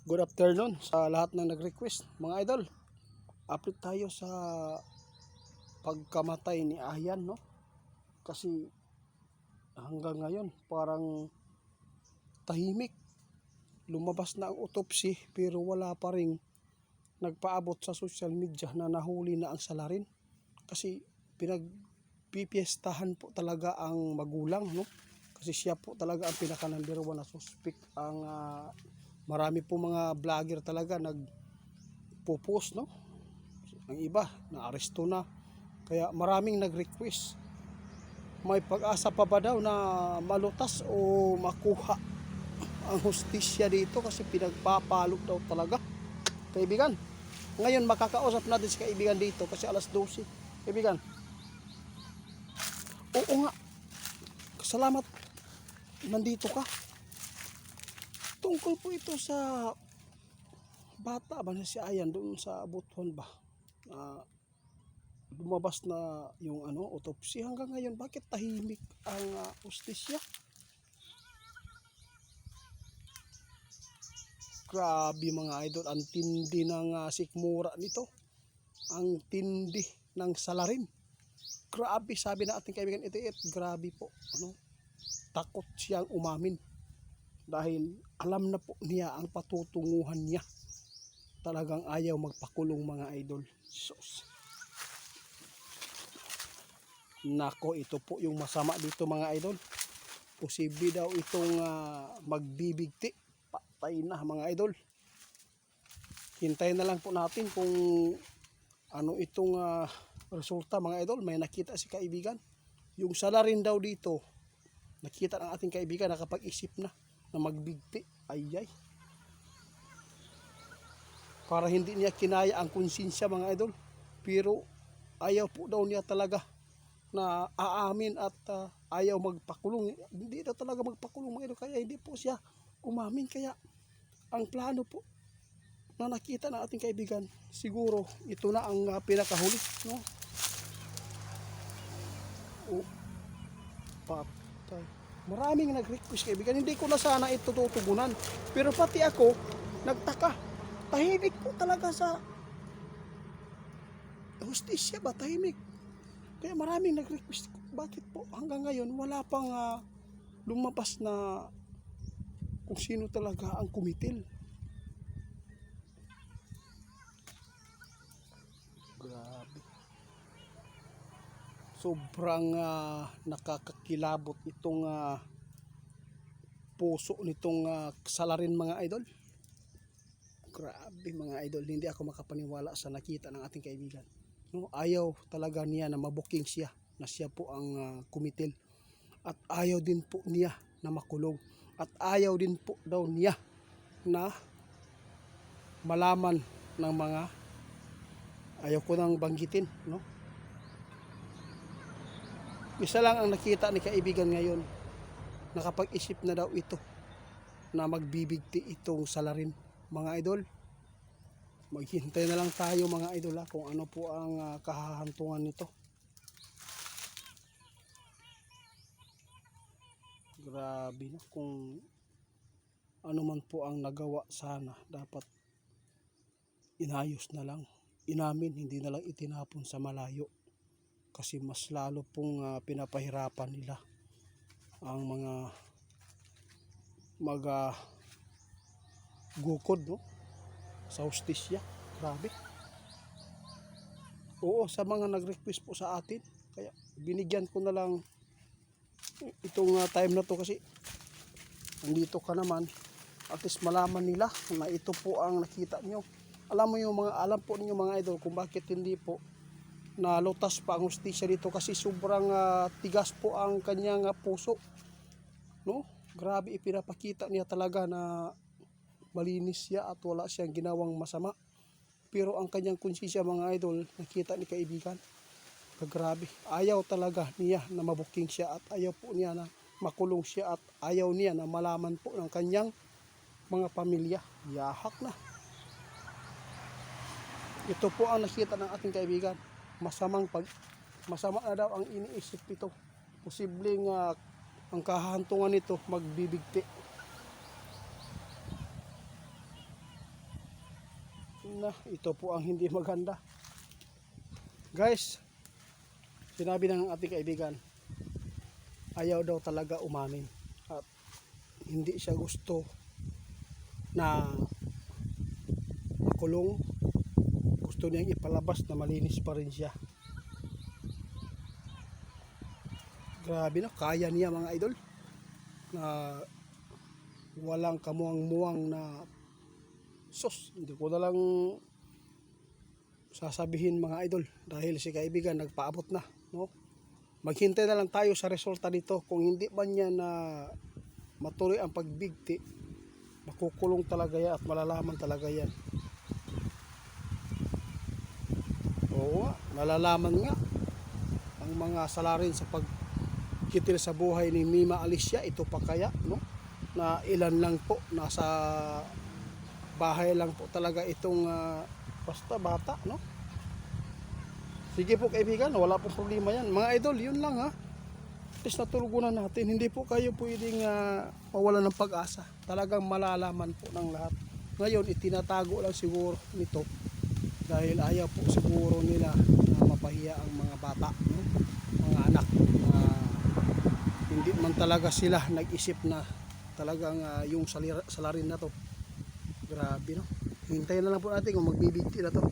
Good afternoon sa lahat ng nag-request. Mga idol, update tayo sa pagkamatay ni Ayan, no? Kasi hanggang ngayon parang tahimik. Lumabas na ang autopsy pero wala pa ring nagpaabot sa social media na nahuli na ang salarin. Kasi pinagpipiestahan po talaga ang magulang, no? Kasi siya po talaga ang pinaka number one na suspect. Marami po mga vlogger talaga nagpo-post, no? Ang iba na aresto na. Kaya maraming nag-request. May pag-asa pa ba daw na malutas o makuha ang hustisya dito kasi pinagpapalo daw talaga. Kaibigan, ngayon makakausap natin si kaibigan dito kasi alas 12. Kaibigan, oo nga, salamat nandito ka. Tungkol po ito sa bata ba na si Ayan doon sa Butuan ba? Lumabas na yung autopsy hanggang ngayon. Bakit tahimik ang hustisya? Grabe mga idol, ang tindi ng sikmura nito. Ang tindi ng salarin. Grabe, sabi na ating kaibigan ito, grabe po. Takot siyang umamin. Dahil alam na po niya ang patutunguhan niya. Talagang ayaw magpakulong mga idol. Sus. Nako, ito po yung masama dito mga idol. Posible daw itong magbibigti. Patay na mga idol. Hintayin na lang po natin kung ano itong resulta mga idol. May nakita si kaibigan. Yung salarin daw dito, nakita ng ating kaibigan, nakapag-isip na magbigti. Ayay. Para hindi niya kinaya ang konsensya mga idol. Pero ayaw po daw niya talaga na aamin at ayaw magpakulong. Hindi daw talaga magpakulong mga idol. Kaya hindi po siya umamin. Kaya ang plano po na nakita ng ating kaibigan, siguro ito na ang pinakahuli, no? Patay. Maraming nag-request kaibigan. Hindi ko na sana ito tutugunan. Pero pati ako, nagtaka. Tahimik po talaga sa hustisya ba? Tahimik. Kaya maraming nag-request. Bakit po hanggang ngayon wala pang lumabas na kung sino talaga ang kumitil? Grabe. Sobrang nakakakilabot itong puso nitong salarin mga idol. Grabe mga idol, hindi ako makapaniwala sa nakita ng ating kaibigan. No, ayaw talaga niya na mabuking siya, na siya po ang kumitil. At ayaw din po niya na makulong. At ayaw din po daw niya na malaman ng mga, ayaw ko nang banggitin, no? Isa lang ang nakita ni kaibigan ngayon. Nakapag-isip na daw ito na magbibigti itong salarin. Mga idol, maghintay na lang tayo mga idol kung ano po ang kahahantungan nito. Grabe na, kung ano man po ang nagawa, sana dapat inayos na lang, inamin, hindi na lang itinapon sa malayo. Kasi mas lalo pong pinapahirapan nila ang mga gukod, no? Sa hustisya. Grabe. Oo, sa mga nag-request po sa atin, kaya binigyan ko na lang itong time na to kasi nandito ka naman, at least malaman nila na ito po ang nakita nyo. Alam po ninyo mga idol kung bakit hindi po nalutas pa ang hustisya dito, kasi sobrang tigas po ang kanyang puso, no? Grabe, ipinapakita niya talaga na malinis siya at wala siyang ginawang masama. Pero ang kanyang konsensya mga idol, nakita ni kaibigan, grabe, ayaw talaga niya na mabuking siya at ayaw po niya na makulong siya at ayaw niya na malaman po ng kanyang mga pamilya. Yahak na. Ito po ang nakita ng ating kaibigan. Masama na daw ang iniisip nito. Posibleng ang kahantungan nito magbibigti. ito po ang hindi maganda. Guys, sinabi ng ating kaibigan, ayaw daw talaga umamin. At hindi siya gusto na makulong. Gusto niyang ipalabas na malinis pa rin siya. Grabe na, kaya niya mga idol. Na walang kamuang-muang na sos. Hindi ko na lang sasabihin mga idol dahil si kaibigan nagpaabot na, no? Maghintay na lang tayo sa resulta nito. Kung hindi man niya na matuloy ang pagbigti, makukulong talaga yan at malalaman talaga yan. Oo nga, malalaman nga ang mga salarin sa pagkitil sa buhay ni Mima Alicia. Ito pa kaya, no? Na ilan lang po, nasa bahay lang po talaga itong basta bata, no? Sige po kaibigan, wala pong problema yan. Mga idol, yun lang ha. At least natulugunan natin. Hindi po kayo pwedeng mawala ng pag-asa. Talagang malalaman po ng lahat. Ngayon, itinatago lang siguro nito dahil ayaw po siguro nila na mapahiya ang mga bata, no? Mga anak. Hindi man talaga sila nag-isip na talagang yung salarin na to. Grabe, no? Hintayin na lang po natin kung magbibigti na to.